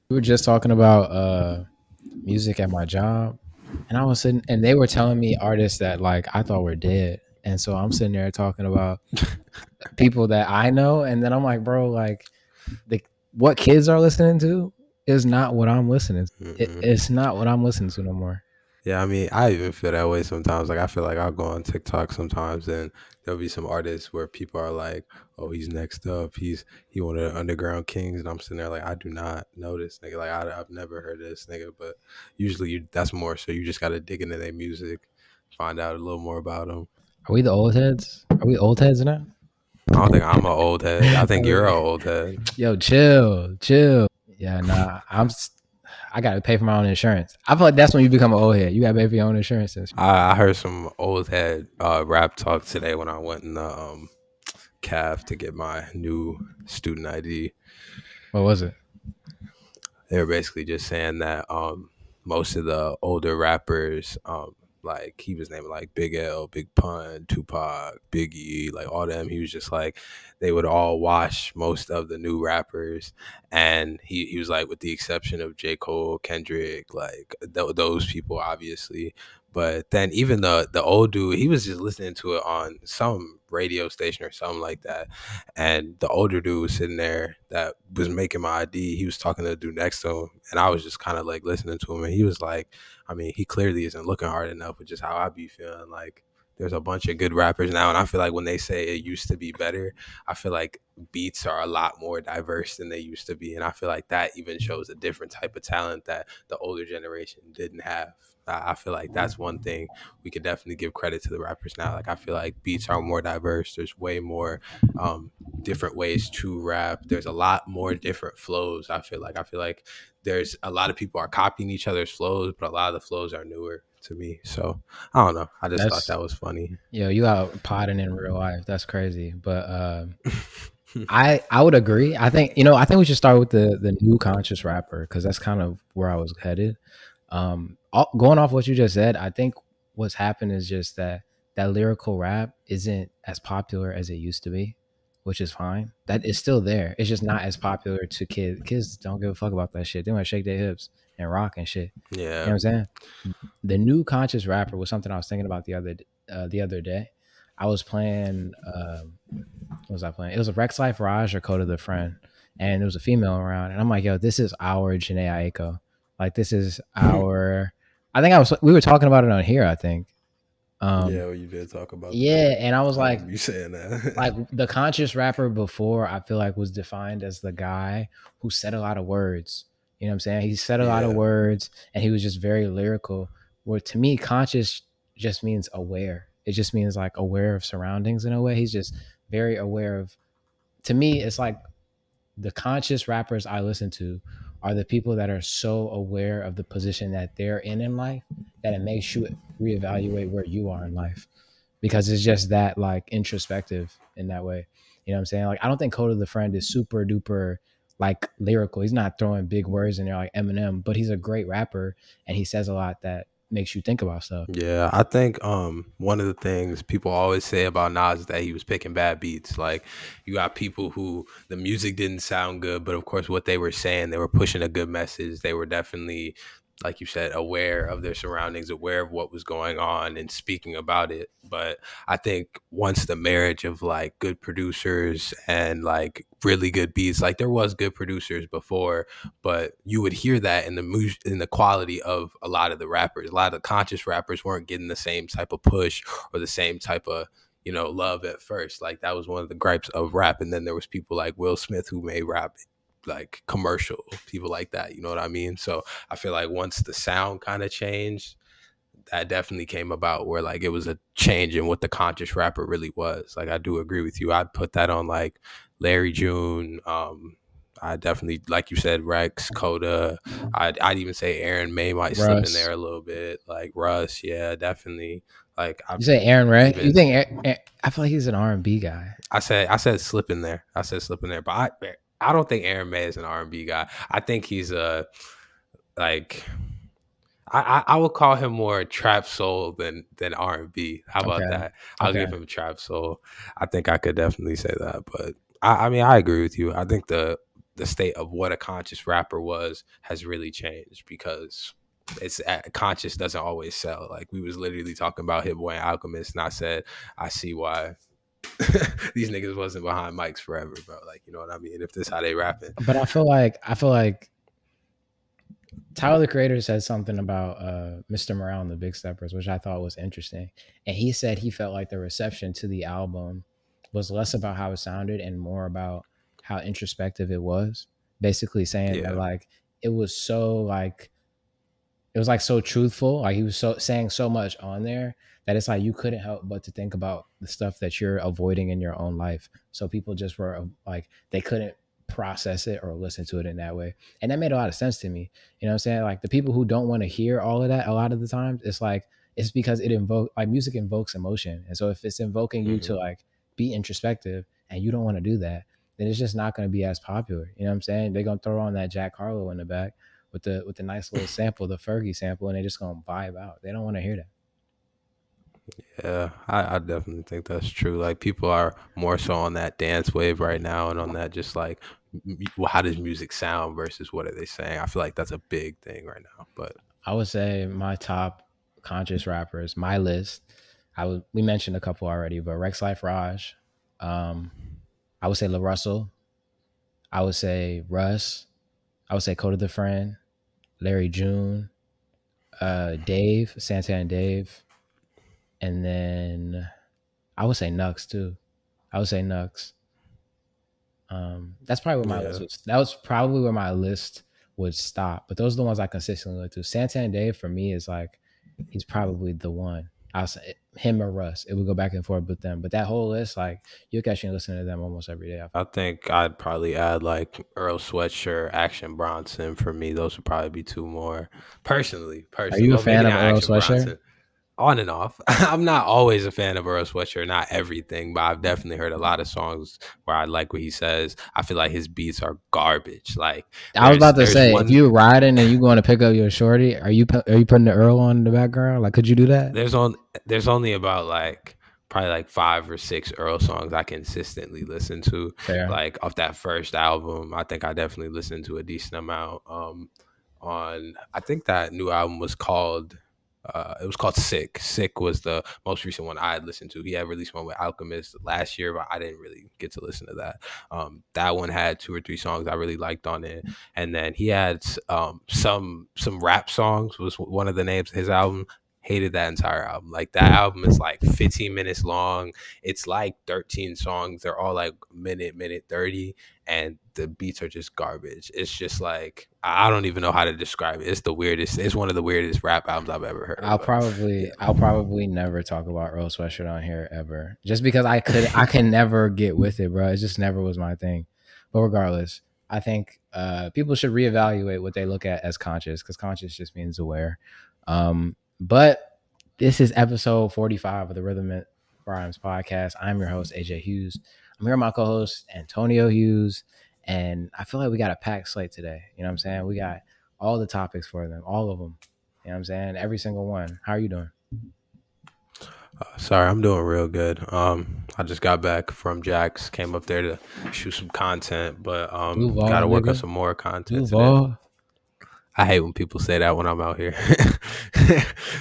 We were just talking about music at my job, and I was sitting, and they were telling me artists that like I thought were dead, and so I'm sitting there talking about people that I know, and then I'm like, bro, like the what kids are listening to is not what I'm listening to. Mm-mm. It's not what I'm listening to no more. Yeah, I mean, I even feel that way sometimes. Like, I feel like I'll go on TikTok sometimes, and there'll be some artists where people are like, "Oh, he's next up. He one of the underground kings," and I'm sitting there like, I do not know this nigga. Like, I've never heard of this nigga. But usually, that's more so. You just got to dig into their music, find out a little more about them. Are we the old heads? Are we old heads now? I don't think I'm an old head. I think you're an old head. Yo, chill, chill. Yeah, nah, I gotta pay for my own insurance. I feel like that's when you become an old head. You gotta pay for your own insurance. I heard some old head rap talk today when I went in the CAF to get my new student ID. What was it? They were basically just saying that most of the older rappers, like he was naming like Big L, Big Pun, Tupac, Biggie, like all them. He was just like they would all wash most of the new rappers, and he was like with the exception of J. Cole, Kendrick, like those people obviously. But then even the old dude, he was just listening to it on some radio station or something like that, and the older dude was sitting there that was making my ID. He was talking to the dude next to him, and I was just kind of like listening to him. And he was like, I mean, he clearly isn't looking hard enough, which is how I be feeling. Like, there's a bunch of good rappers now. And I feel like when they say it used to be better, I feel like beats are a lot more diverse than they used to be. And I feel like that even shows a different type of talent that the older generation didn't have. I feel like that's one thing we could definitely give credit to the rappers now. Like, I feel like beats are more diverse. There's way more um, different ways to rap. There's a lot more different flows. I feel like there's a lot of people are copying each other's flows, but a lot of the flows are newer to me. So I don't know. I just thought That's that was funny. yo, you out potting in real life. That's crazy. But I would agree. I think we should start with the new conscious rapper because that's kind of where I was headed. Going off what you just said, I think what's happened is just that that lyrical rap isn't as popular as it used to be, which is fine. That is still there. It's just not as popular to kids. Kids don't give a fuck about that shit. They want to shake their hips and rock and shit. You know what Yeah. I'm saying? The new conscious rapper was something I was thinking about the other day. I was playing. What was I playing? It was a Rex Life Raj or Code of the Friend, and there was a female around, and I'm like, yo, this is our Janae Aiko. Like this is our. I think we were talking about it on here. I think. Yeah, Um, well, you did talk about that. yeah, and I was I like, remember you saying that. like the conscious rapper before I feel like was defined as the guy who said a lot of words. You know what I'm saying? He said a lot of Yeah. words and he was just very lyrical. Where to me, conscious just means aware. It just means like aware of surroundings in a way. He's just very aware of, to me, it's like the conscious rappers I listen to are the people that are so aware of the position that they're in life that it makes you reevaluate where you are in life because it's just that like introspective in that way. You know what I'm saying? Like I don't think Code of the Friend is super duper like lyrical. He's not throwing big words in there like Eminem, but he's a great rapper and he says a lot that makes you think about stuff. Yeah, I think one of the things people always say about Nas is that he was picking bad beats. Like you got people who the music didn't sound good, but of course what they were saying, they were pushing a good message. They were definitely, like you said, aware of their surroundings, aware of what was going on and speaking about it. But I think once the marriage of like good producers and like really good beats, like there was good producers before, but you would hear that in in the quality of a lot of the rappers. A lot of the conscious rappers weren't getting the same type of push or the same type of love at first. Like that was one of the gripes of rap. And then there was people like Will Smith who made rap like commercial, people like that. You know what I mean? So I feel like once the sound kind of changed, that definitely came about where like it was a change in what the conscious rapper really was. Like I do agree with you. I'd put that on like Larry June. I definitely, like you said, Rex, Coda. I'd even say Aaron May might slip in there Russ. a little bit. Like Russ, yeah, definitely. Like I You say Aaron Ray? You even think I feel like he's an R&B guy. I said slip in there. I said slip in there, but I don't think Aaron May is an R&B guy. I think he's a like I would call him more trap soul than R&B. How about Okay. that? I'll Okay. give him trap soul. I think I could definitely say that. But I mean, I agree with you. I think the the state of what a conscious rapper was has really changed, because it's conscious doesn't always sell. Like we was literally talking about Hit Boy and Alchemist, and I said I see why these niggas wasn't behind mics forever, bro. Like, you know what I mean? If this how they rapping. But I feel like Tyler the Creator said something about Mr. Morale and the Big Steppers, which I thought was interesting. And he said he felt like the reception to the album was less about how it sounded and more about how introspective it was. Basically saying that Yeah. like it was so like it was like so truthful. Like he was so saying so much on there that it's like you couldn't help but to think about the stuff that you're avoiding in your own life. So people just were like they couldn't process it or listen to it in that way. And that made a lot of sense to me. You know what I'm saying? Like the people who don't want to hear all of that a lot of the times, it's like it's because it invoke like music invokes emotion. And so if it's invoking you Mm-hmm. to like be introspective and you don't want to do that, then it's just not going to be as popular. You know what I'm saying? They're gonna throw on that Jack Harlow in the back with the nice little sample, the Fergie sample, and they just gonna vibe out. They don't want to hear that. Yeah, I definitely think that's true. Like people are more so on that dance wave right now, and on that just like, well, how does music sound versus what are they saying? I feel like that's a big thing right now. But I would say my top conscious rappers, my list. We mentioned a couple already, but Rex Life Raj, um, I would say La Russell, I would say Russ, I would say Coda the Friend, Larry June, Dave, Santana Dave, and then I would say Nux too. I would say Nux. That's probably where my list yeah, was. That was probably where my list would stop. But those are the ones I consistently look to. Santan Dave for me is like he's probably the one. I'll say him or Russ. It would go back and forth with them. But that whole list, like you'll catch me listening to them almost every day. I I feel. think I'd probably add like Earl Sweatshirt, Action Bronson. For me, those would probably be two more. Personally, Are personally, you a well, maybe fan of not Earl Action Sweatshirt? Bronson. On and off. I'm not always a fan of Earl Sweatshirt, not everything, but I've definitely heard a lot of songs where I like what he says. I feel like his beats are garbage. Like I was there's about to there's say, if one you riding and you going to pick up your shorty, are you putting the Earl on in the background? Like, could you do that? there's on there's only about like probably like 5 or 6 Earl songs I consistently listen to. Fair. Like off that first album, I think I definitely listened to a decent amount. On I think that new album was called it was called Sick. Sick was the most recent one I had listened to. He had released one with Alchemist last year, but I didn't really get to listen to that. That one had 2 or 3 songs I really liked on it, and then he had some rap songs was one of the names of his album. Hated that entire album. Like that album is like 15 minutes long. It's like 13 songs. They're all like minute 30, and the beats are just garbage. It's just like I don't even know how to describe it. It's the weirdest. It's one of the weirdest rap albums I've ever heard. I'll But probably yeah, I'll probably never talk about Earl Sweatshirt on here ever, just because I can never get with it, bro. It just never was my thing. But regardless, I think people should reevaluate what they look at as conscious, because conscious just means aware. But this is episode 45 of the Rhythm and Rhymes podcast. I'm your host AJ Hughes. I'm here with my co-host Antonio Hughes, and I feel like we got a packed slate today. You know what I'm saying? We got all the topics for them, all of them. You know what I'm saying? Every single one. How are you doing? sorry, I'm doing real good. I just got back from Jack's. Came up there to shoot some content, but got Duval, to work on nigga. some more content today. Duval. I hate when people say that when I'm out here.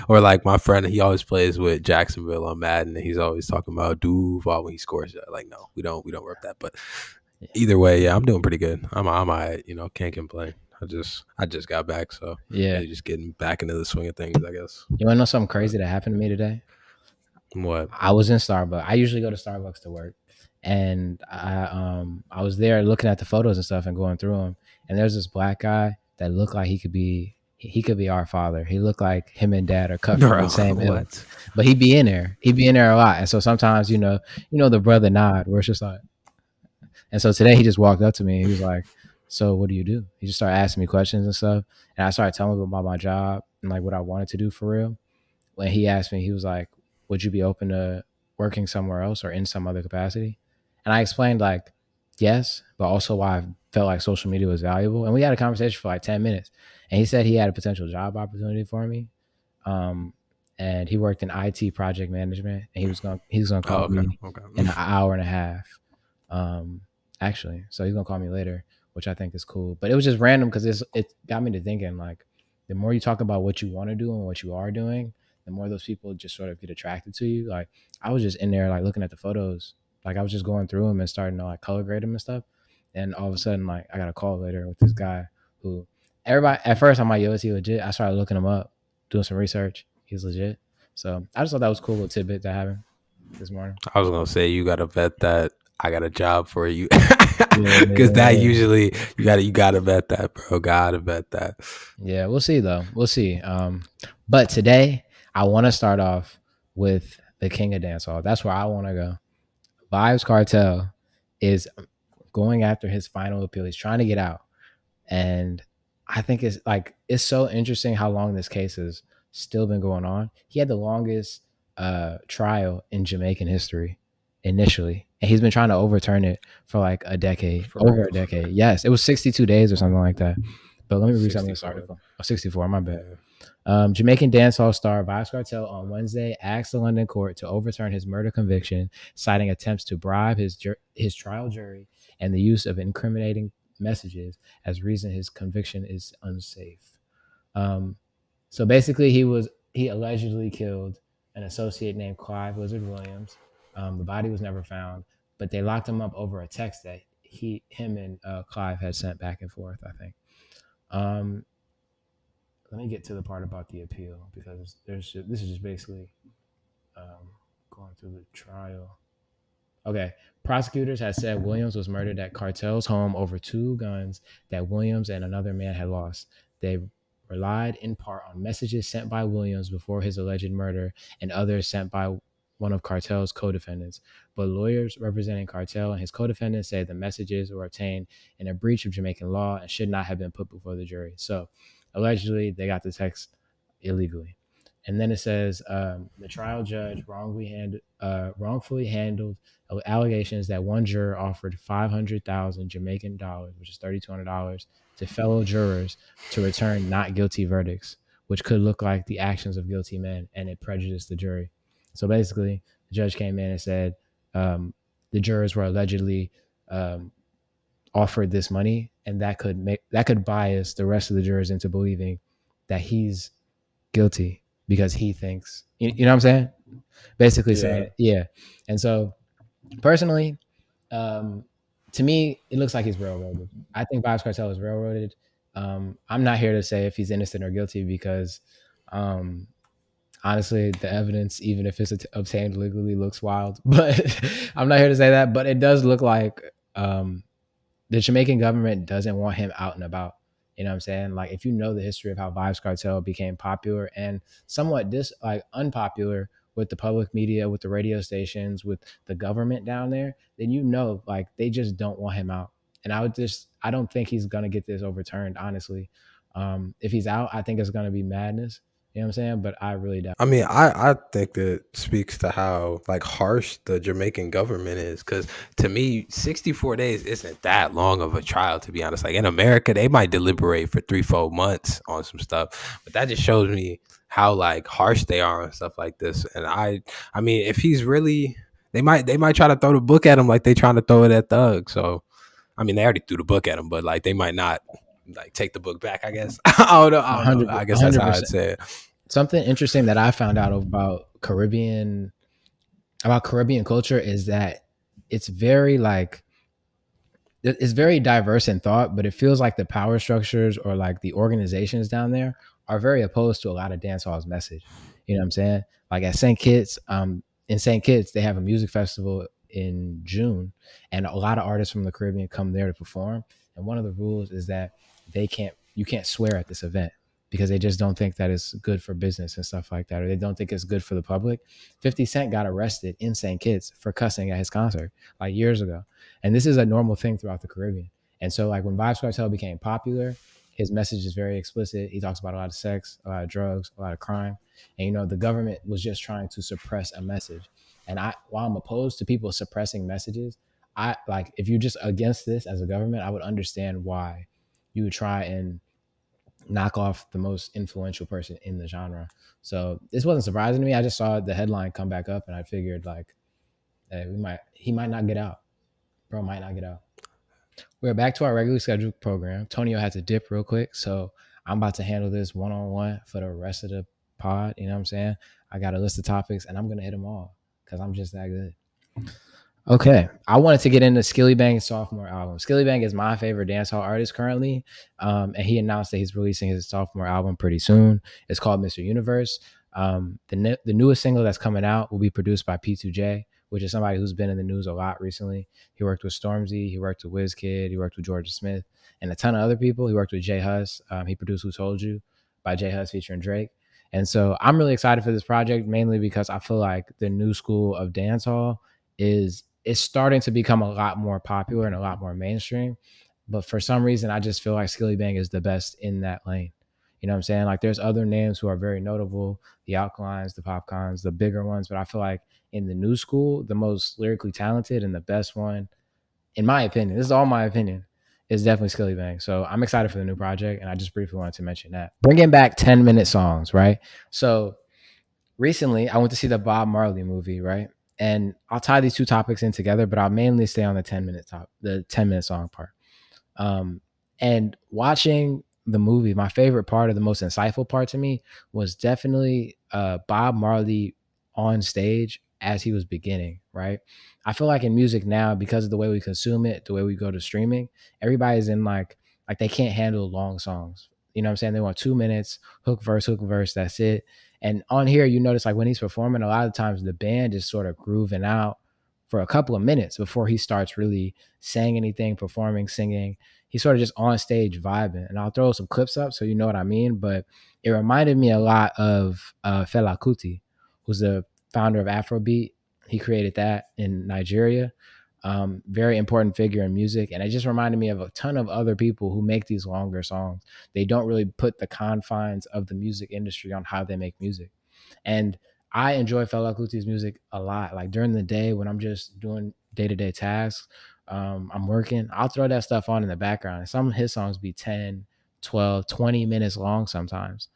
Or like my friend, he always plays with Jacksonville on Madden, and he's always talking about Duval when he scores. Like, no, we don't rep that. But either way, yeah, I'm doing pretty good. I'm alright, can't complain. I just got back, so Yeah. really just getting back into the swing of things, I guess. You want to know something But crazy that happened to me today? what? I was in Starbucks. I usually go to Starbucks to work, and I was there looking at the photos and stuff and going through them. And there's this black guy that looked like he could be our father. He looked like him and dad are cut from Bro, the same ilk. what? But he'd be in there. He'd be in there a lot. And so sometimes the brother nod where it's just like. And so today he just walked up to me. He was like, "So what do you do?" He just started asking me questions and stuff. And I started telling him about my job and like what I wanted to do for real. When he asked me, he was like, "Would you be open to working somewhere else or in some other capacity?" And I explained like, yes, but also why I felt like social media was valuable. And we had a conversation for like 10 minutes. And he said he had a potential job opportunity for me. Um, and he worked in IT project management, and he was gonna Oh, call okay, me okay. in an hour and a half. Um, actually, so he's gonna call me later. which I think is cool. But it was just random because it got me to thinking like the more you talk about what you want to do and what you are doing, the more those people just sort of get attracted to you. Like I was just in there like looking at the photos, like I was just going through them and starting to like color grade them and stuff. And all of a sudden, like I got a call later with this guy who everybody at first I'm like, yo, is he legit? I started looking him up, doing some research. He's legit. So I just thought that was a cool little tidbit to have this morning. I was gonna say you gotta vet that. I got a job for you, because that Yeah. usually you gotta vet that, bro. Gotta vet that. Yeah, we'll see though. We'll see. But today I want to start off with the king of dancehall. That's where I want to go. Vybz Kartel is going after his final appeal. He's trying to get out. And I think it's so interesting how long this case has still been going on. He had the longest trial in Jamaican history initially, and he's been trying to overturn it for like a decade, For over a real. decade. Yes, it was 62 days or something like that. But let me read some of this 64. article. Oh, 64, my bad. Yeah. Jamaican dancehall star Vybz Kartel on Wednesday asked the London court to overturn his murder conviction, citing attempts to bribe his trial jury and the use of incriminating messages as reason his conviction is unsafe. Um, so basically, he allegedly killed an associate named Clive Lizard Williams. The body was never found, but they locked him up over a text that him and Clive had sent back and forth. I think. Um, Let me get to the part about the appeal because this is just basically going through the trial. Okay. Prosecutors had said Williams was murdered at Cartel's home over two guns that Williams and another man had lost. They relied in part on messages sent by Williams before his alleged murder and others sent by one of Cartel's co-defendants. But lawyers representing Cartel and his co-defendants say the messages were obtained in a breach of Jamaican law and should not have been put before the jury. So allegedly, they got the text illegally. And then it says the trial judge wrongfully handled allegations that one juror offered 500,000 Jamaican dollars, which is $3,200, to fellow jurors to return not guilty verdicts, which could look like the actions of guilty men, and it prejudiced the jury. So basically, the judge came in and said the jurors were allegedly um, offered this money, and that could bias the rest of the jurors into believing that he's guilty because he thinks you know what I'm saying? Basically Yeah. saying, yeah. And so personally, um, to me, it looks like he's railroaded. I think Vybz Kartel is railroaded. I'm not here to say if he's innocent or guilty because um, honestly, the evidence, even if it's obtained legally, looks wild. But I'm not here to say that. But it does look like the Jamaican government doesn't want him out and about. You know what I'm saying? Like if you know the history of how Vybz Cartel became popular and somewhat unpopular with the public media, with the radio stations, with the government down there, then you know like they just don't want him out. And I don't think he's gonna get this overturned, honestly. If he's out, I think it's gonna be madness. You know what I'm saying? But I really doubt. I mean, I think that speaks to how like harsh the Jamaican government is. Because to me, 64 days isn't that long of a trial. To be honest, like in America, they might deliberate for 3 4 months on some stuff, but that just shows me how like harsh they are on stuff like this. And I mean, if he's really, they might try to throw the book at him like they trying to throw it at Thug. So I mean, they already threw the book at him, but like they might not like take the book back. I guess I don't know. I A don't know. hundred, I a guess that's hundred how I'd percent. say it. Something interesting that I found out about Caribbean culture is that it's very like it's very diverse in thought, but it feels like the power structures or like the organizations down there are very opposed to a lot of dancehall's message. You know what I'm saying? Like at St. Kitts, in St. Kitts, they have a music festival in June, and a lot of artists from the Caribbean come there to perform. And one of the rules is that you can't swear at this event because they just don't think that it's good for business and stuff like that, or they don't think it's good for the public. 50 Cent got arrested in St. Kitts for cussing at his concert like years ago, and this is a normal thing throughout the Caribbean. And so, like when Vybz Kartel became popular, his message is very explicit. He talks about a lot of sex, a lot of drugs, a lot of crime, and the government was just trying to suppress a message. And while I'm opposed to people suppressing messages, I like if you're just against this as a government, I would understand why you would try and knock off the most influential person in the genre. So this wasn't surprising to me. I just saw the headline come back up, and I figured like, hey, he might not get out. Bro might not get out. We're back to our regularly scheduled program. Tonio has to dip real quick, so I'm about to handle this one on one for the rest of the pod. You know what I'm saying? I got a list of topics, and I'm gonna hit them all because I'm just that good. Okay, I wanted to get into Skillibang's sophomore album. Skillibang is my favorite dancehall artist currently, and he announced that he's releasing his sophomore album pretty soon. It's called Mr. Universe. The newest single that's coming out will be produced by P2J, which is somebody who's been in the news a lot recently. He worked with Stormzy, he worked with Wizkid, he worked with Georgia Smith, and a ton of other people. He worked with Jay Huss. He produced "Who Told You" by Jay Huss featuring Drake. And so I'm really excited for this project, mainly because I feel like the new school of dancehall is starting to become a lot more popular and a lot more mainstream. But for some reason, I just feel like Skillibang is the best in that lane. You know what I'm saying? Like there's other names who are very notable, the Alkalines, the Popcons, the bigger ones. But I feel like in the new school, the most lyrically talented and the best one, in my opinion, this is all my opinion, is definitely Skillibang. So I'm excited for the new project. And I just briefly wanted to mention that. Bringing back 10-minute songs, right? So recently I went to see the Bob Marley movie, right? And I'll tie these two topics in together, but I'll mainly stay on the 10-minute song part. Um, and watching the movie, my favorite part, or the most insightful part to me, was definitely Bob Marley on stage as he was beginning, right? I feel like in music now, because of the way we consume it, the way we go to streaming, everybody's in like they can't handle long songs. You know what I'm saying? They want 2 minutes, hook, verse, that's it. And on here, you notice like when he's performing, a lot of times the band is sort of grooving out for a couple of minutes before he starts really saying anything, performing, singing. He's sort of just on stage vibing. And I'll throw some clips up so you know what I mean. But it reminded me a lot of Fela Kuti, who's the founder of Afrobeat. He created that in Nigeria. Very important figure in music. And it just reminded me of a ton of other people who make these longer songs. They don't really put the confines of the music industry on how they make music. And I enjoy Fela Kuti's music a lot. Like during the day when I'm just doing day to day tasks, I'm working, I'll throw that stuff on in the background. And some of his songs be 10, 12, 20 minutes long sometimes.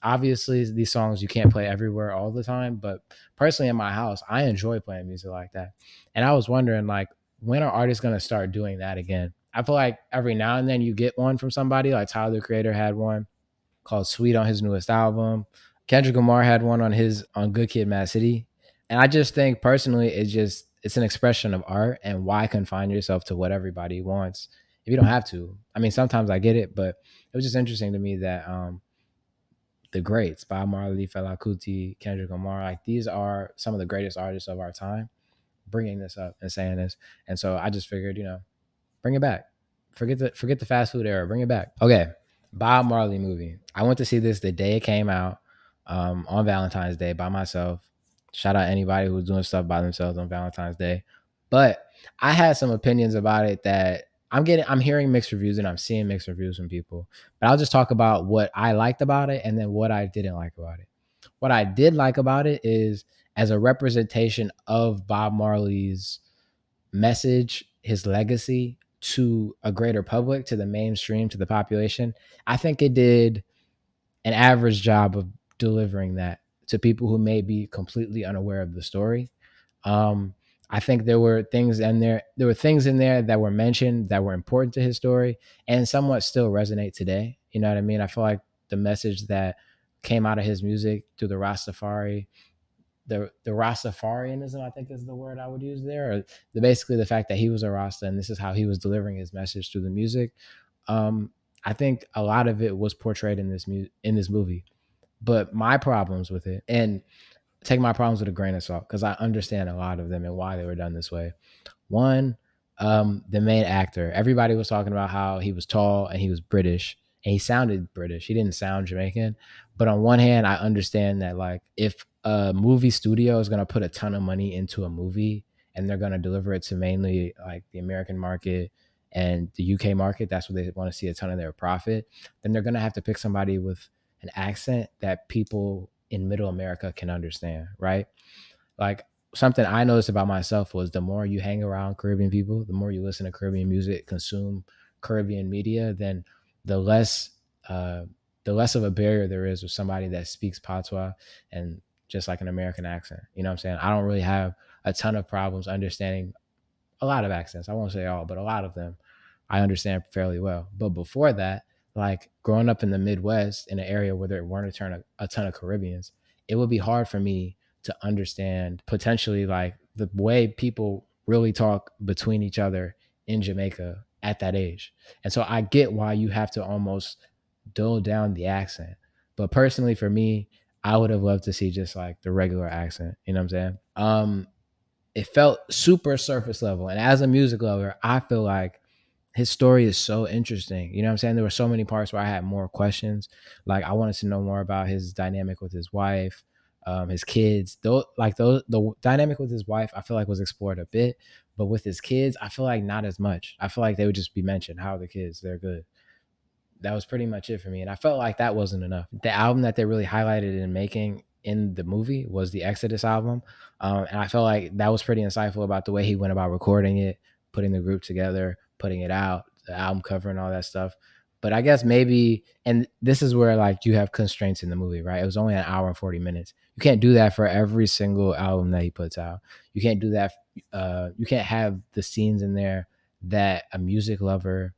Obviously, these songs you can't play everywhere all the time, but personally in my house, I enjoy playing music like that. And I was wondering, like, when are artists going to start doing that again? I feel like every now and then you get one from somebody, like Tyler the Creator had one called Sweet on his newest album. Kendrick Lamar had one on Good Kid, Mad City. And I just think personally, it's an expression of art, and why confine yourself to what everybody wants if you don't have to? I mean, sometimes I get it, but it was just interesting to me that the greats, Bob Marley, Fela Kuti, Kendrick Lamar, like these are some of the greatest artists of our time, bringing this up and saying this. And so I just figured, bring it back. Forget the fast food era. Bring it back. Okay, Bob Marley movie. I went to see this the day it came out, on Valentine's Day by myself. Shout out anybody who's doing stuff by themselves on Valentine's Day. But I had some opinions about it that I'm hearing mixed reviews and I'm seeing mixed reviews from people. But I'll just talk about what I liked about it and then what I didn't like about it. What I did like about it is as a representation of Bob Marley's message, his legacy to a greater public, to the mainstream, to the population, I think it did an average job of delivering that to people who may be completely unaware of the story. Um, I think there were things in there. There were things in there that were mentioned that were important to his story and somewhat still resonate today. You know what I mean? I feel like the message that came out of his music through the Rastafarianism, I think is the word I would use there, or basically the fact that he was a Rasta and this is how he was delivering his message through the music. Um, I think a lot of it was portrayed in this movie. But my problems with it, and take my problems with a grain of salt, because I understand a lot of them and why they were done this way. One, the main actor. Everybody was talking about how he was tall and he was British, and he sounded British. He didn't sound Jamaican. But on one hand, I understand that like if a movie studio is gonna put a ton of money into a movie and they're gonna deliver it to mainly like the American market and the UK market, that's where they want to see a ton of their profit, then they're gonna have to pick somebody with an accent that people in middle America can understand, right? Like something I noticed about myself was the more you hang around Caribbean people, the more you listen to Caribbean music, consume Caribbean media, then the less uh, the less of a barrier there is with somebody that speaks patois and just like an American accent. You know what I'm saying? I don't really have a ton of problems understanding a lot of accents. I won't say all, but a lot of them I understand fairly well. But before that, like growing up in the Midwest in an area where there weren't a ton of Caribbeans, it would be hard for me to understand potentially like the way people really talk between each other in Jamaica at that age. And so I get why you have to almost dull down the accent. But personally for me, I would have loved to see just like the regular accent. You know what I'm saying? It felt super surface level. And as a music lover, I feel like his story is so interesting. You know what I'm saying? There were so many parts where I had more questions. Like I wanted to know more about his dynamic with his wife, his kids. The dynamic with his wife, I feel like was explored a bit, but with his kids, I feel like not as much. I feel like they would just be mentioned. How are the kids? They're good. That was pretty much it for me. And I felt like that wasn't enough. The album that they really highlighted in making in the movie was the Exodus album. And I felt like that was pretty insightful about the way he went about recording it, putting the group together, putting it out, the album cover and all that stuff. But I guess maybe, and this is where like you have constraints in the movie, right? It was only an hour and 40 minutes. You can't do that for every single album that he puts out. You can't do that. You can't have the scenes in there that a music lover,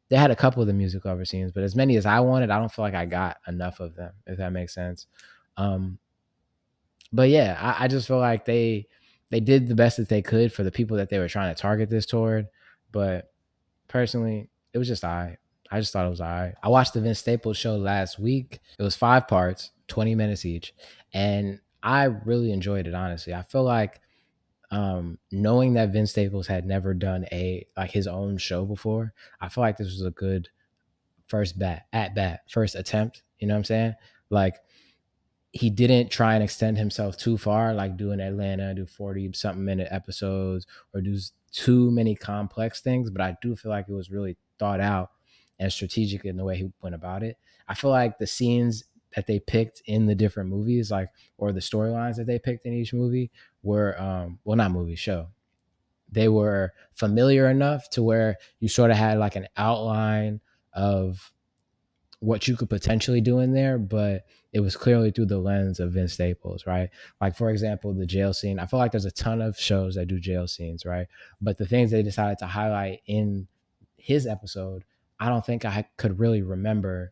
they had a couple of the music lover scenes, but as many as I wanted, I don't feel like I got enough of them, if that makes sense. Um, but yeah, I just feel like they did the best that they could for the people that they were trying to target this toward. But personally, it was just I just thought it was I watched the Vince Staples show last week. It was 5 parts, 20 minutes each, and I really enjoyed it. Honestly, I feel like knowing that Vince Staples had never done a like his own show before, I feel like this was a good first attempt. You know what I'm saying? Like he didn't try and extend himself too far, like do in Atlanta, do 40 something minute episodes or do too many complex things. But I do feel like it was really thought out and strategic in the way he went about it. I feel like the scenes that they picked in the different movies, like, or the storylines that they picked in each movie were, well, not movie, show. They were familiar enough to where you sort of had like an outline of what you could potentially do in there, but it was clearly through the lens of Vince Staples, right? Like for example, the jail scene. I feel like there's a ton of shows that do jail scenes, right? But the things they decided to highlight in his episode, I don't think I could really remember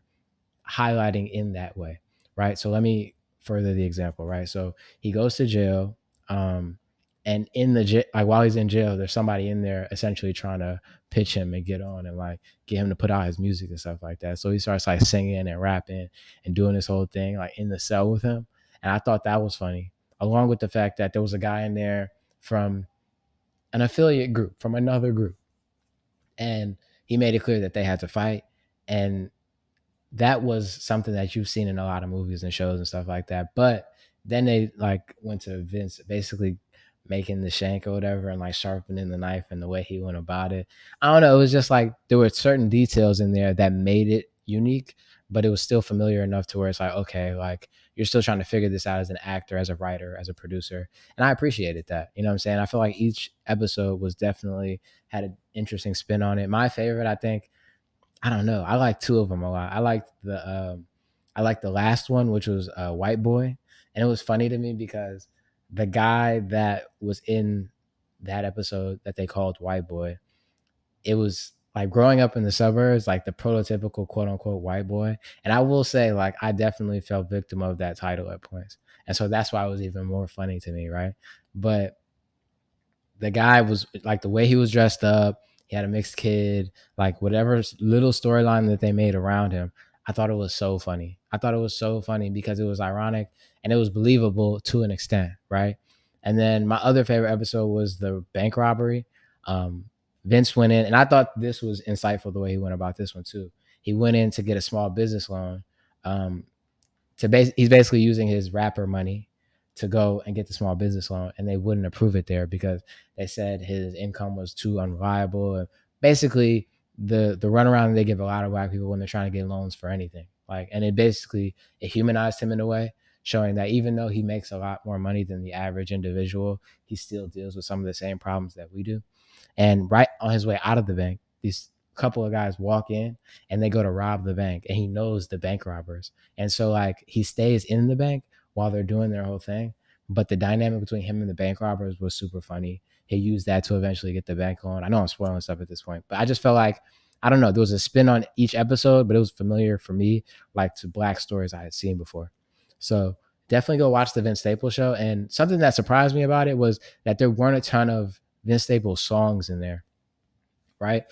highlighting in that way, right? So let me further the example, right? So he goes to jail, um, and in the jail, like while he's in jail, there's somebody in there essentially trying to pitch him and get on and like get him to put out his music and stuff like that. So he starts like singing and rapping and doing this whole thing like in the cell with him, and I thought that was funny, along with the fact that there was a guy in there from an affiliate group from another group, and he made it clear that they had to fight, and that was something that you've seen in a lot of movies and shows and stuff like that. But then they like went to Vince basically making the shank or whatever and like sharpening the knife and the way he went about it. I don't know. It was just like there were certain details in there that made it unique, but it was still familiar enough to where it's like, okay, like you're still trying to figure this out as an actor, as a writer, as a producer. And I appreciated that. You know what I'm saying? I feel like each episode was definitely had an interesting spin on it. My favorite, I think, I don't know. I like two of them a lot. I like the last one, which was White Boy, and it was funny to me because the guy that was in that episode that they called White Boy, it was like growing up in the suburbs, like the prototypical quote unquote white boy. And I will say, like, I definitely fell victim of that title at points, and so that's why it was even more funny to me, right? But the guy was like the way he was dressed up. He had a mixed kid, like whatever little storyline that they made around him. I thought it was so funny. I thought it was so funny because it was ironic and it was believable to an extent, right? And then my other favorite episode was the bank robbery. Um, Vince went in, and I thought this was insightful the way he went about this one too. He went in to get a small business loan. Um, he's basically using his rapper money to go and get the small business loan, and they wouldn't approve it there because they said his income was too unreliable. And basically, the runaround they give a lot of black people when they're trying to get loans for anything, like, and it humanized him in a way, showing that even though he makes a lot more money than the average individual, he still deals with some of the same problems that we do. And right on his way out of the bank, these couple of guys walk in and they go to rob the bank, and he knows the bank robbers. And so like he stays in the bank while they're doing their whole thing. But the dynamic between him and the bank robbers was super funny. he used that to eventually get the bank loan. I know I'm spoiling stuff at this point, but I just felt like, I don't know, there was a spin on each episode, but it was familiar for me, like to Black stories I had seen before. So definitely go watch the Vince Staples show. And something that surprised me about it was that there weren't a ton of Vince Staples songs in there, right?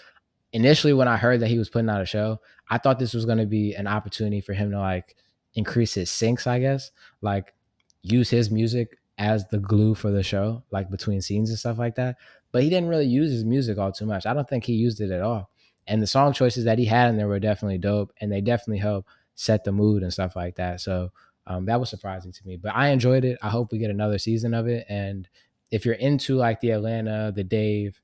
Initially when I heard that he was putting out a show, I thought this was going to be an opportunity for him to like increase his syncs, I guess, like use his music as the glue for the show, like between scenes and stuff like that. But he didn't really use his music all too much. I don't think he used it at all. And the song choices that he had in there were definitely dope, and they definitely helped set the mood and stuff like that. So that was surprising to me, but I enjoyed it. I hope we get another season of it. And if you're into like the Atlanta, the Dave,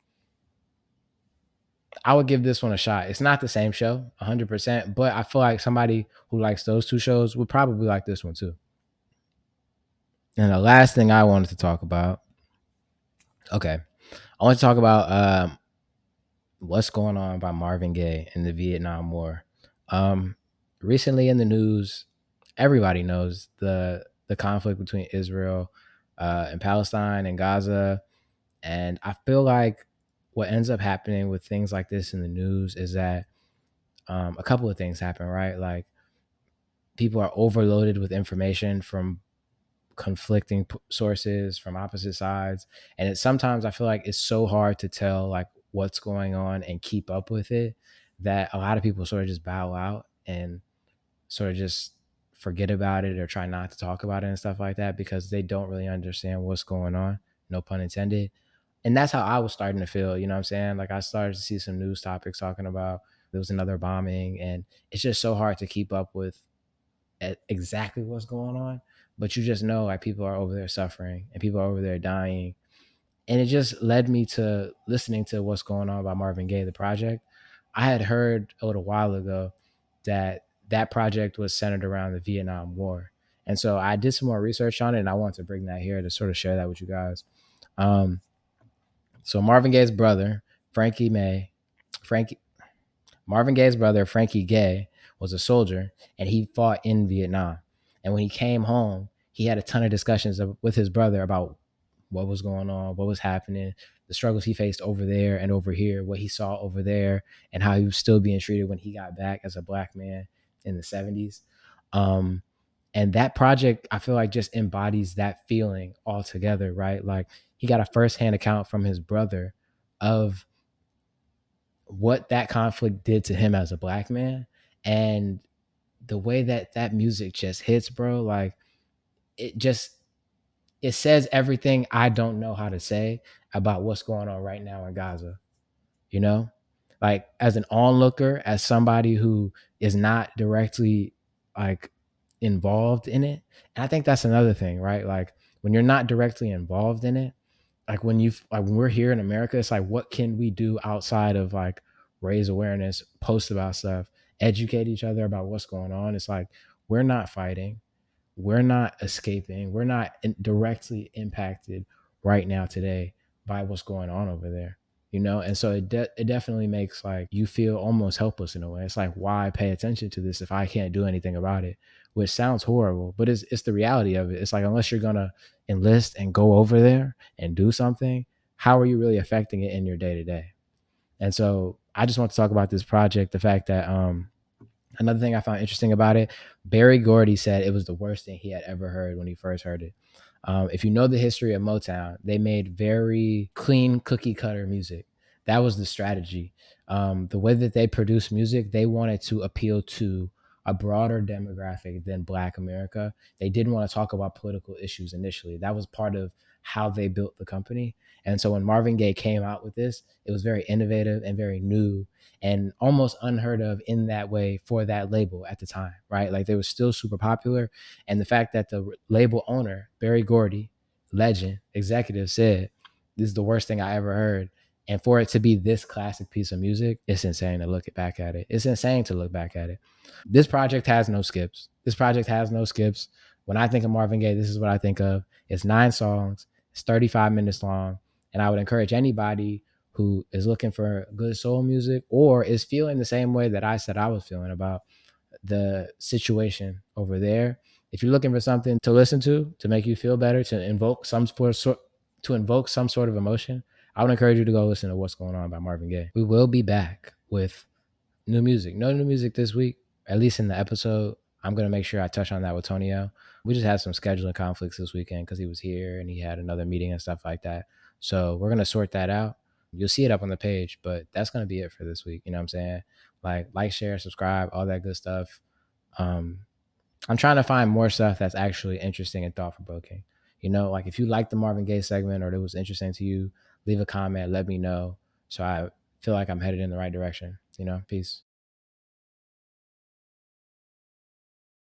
I would give this one a shot. It's not the same show, 100%, but I feel like somebody who likes those two shows would probably like this one too. And the last thing I wanted to talk about, okay, I want to talk about what's going on by Marvin Gaye in the Vietnam War. Um, Recently in the news, everybody knows the conflict between Israel and Palestine and Gaza, and I feel like what ends up happening with things like this in the news is that a couple of things happen, right? Like people are overloaded with information from conflicting sources from opposite sides, and it sometimes I feel like it's so hard to tell like what's going on and keep up with it that a lot of people sort of just bow out and sort of just forget about it or try not to talk about it and stuff like that because they don't really understand what's going on, no pun intended. And that's how I was starting to feel, you know what I'm saying? Like I started to see some news topics talking about there was another bombing, and it's just so hard to keep up with at exactly what's going on, but you just know like people are over there suffering and people are over there dying. And it just led me to listening to what's going on by Marvin Gaye, the project. I had heard a little while ago that that project was centered around the Vietnam War. And so I did some more research on it, and I want to bring that here to sort of share that with you guys. Um, so Marvin Gaye's brother, Frankie May, Frankie Marvin Gaye's brother, Frankie Gaye, was a soldier and he fought in Vietnam. And when he came home, he had a ton of discussions with his brother about what was going on, what was happening, the struggles he faced over there and over here, what he saw over there, and how he was still being treated when he got back as a black man in the 70s. Um, and that project, I feel like, just embodies that feeling altogether, right? Like he got a firsthand account from his brother of what that conflict did to him as a black man, and the way that that music just hits, bro. Like it just, it says everything I don't know how to say about what's going on right now in Gaza, you know? Like as an onlooker, as somebody who is not directly like involved in it. And I think that's another thing, right? Like when you're not directly involved in it, like when you like when we're here in America, it's like what can we do outside of like raise awareness, post about stuff, educate each other about what's going on? It's like we're not fighting, we're not escaping, we're not directly impacted right now today by what's going on over there, you know? And so it definitely makes like you feel almost helpless in a way. It's like, why pay attention to this if I can't do anything about it? Which sounds horrible, but it's the reality of it. It's like unless you're gonna enlist and go over there and do something, how are you really affecting it in your day to day? And so I just want to talk about this project, the fact that another thing I found interesting about it, Barry Gordy said it was the worst thing he had ever heard when he first heard it. If you know the history of Motown, they made very clean cookie cutter music. That was the strategy. The way that they produced music, they wanted to appeal to a broader demographic than Black America. They didn't want to talk about political issues initially. That was part of how they built the company. And so when Marvin Gaye came out with this, it was very innovative and very new and almost unheard of in that way for that label at the time, right? Like they were still super popular. And the fact that the label owner, Barry Gordy, legend, executive, said, this is the worst thing I ever heard. And for it to be this classic piece of music, it's insane to look back at it. It's insane to look back at it. This project has no skips. This project has no skips. When I think of Marvin Gaye, this is what I think of. It's 9 songs, it's 35 minutes long. And I would encourage anybody who is looking for good soul music or is feeling the same way that I said I was feeling about the situation over there. If you're looking for something to listen to make you feel better, to invoke some sort of emotion, I would encourage you to go listen to What's Going On by Marvin Gaye. We will be back with new music. No new music this week, at least in the episode. I'm going to make sure I touch on that with Tonio. We just had some scheduling conflicts this weekend because he was here and he had another meeting and stuff like that. So we're going to sort that out. You'll see it up on the page, but that's going to be it for this week. You know what I'm saying? Like, share, subscribe, all that good stuff. I'm trying to find more stuff that's actually interesting and thought provoking. You know, like if you like the Marvin Gaye segment or it was interesting to you, leave a comment, let me know. So I feel like I'm headed in the right direction. You know, peace.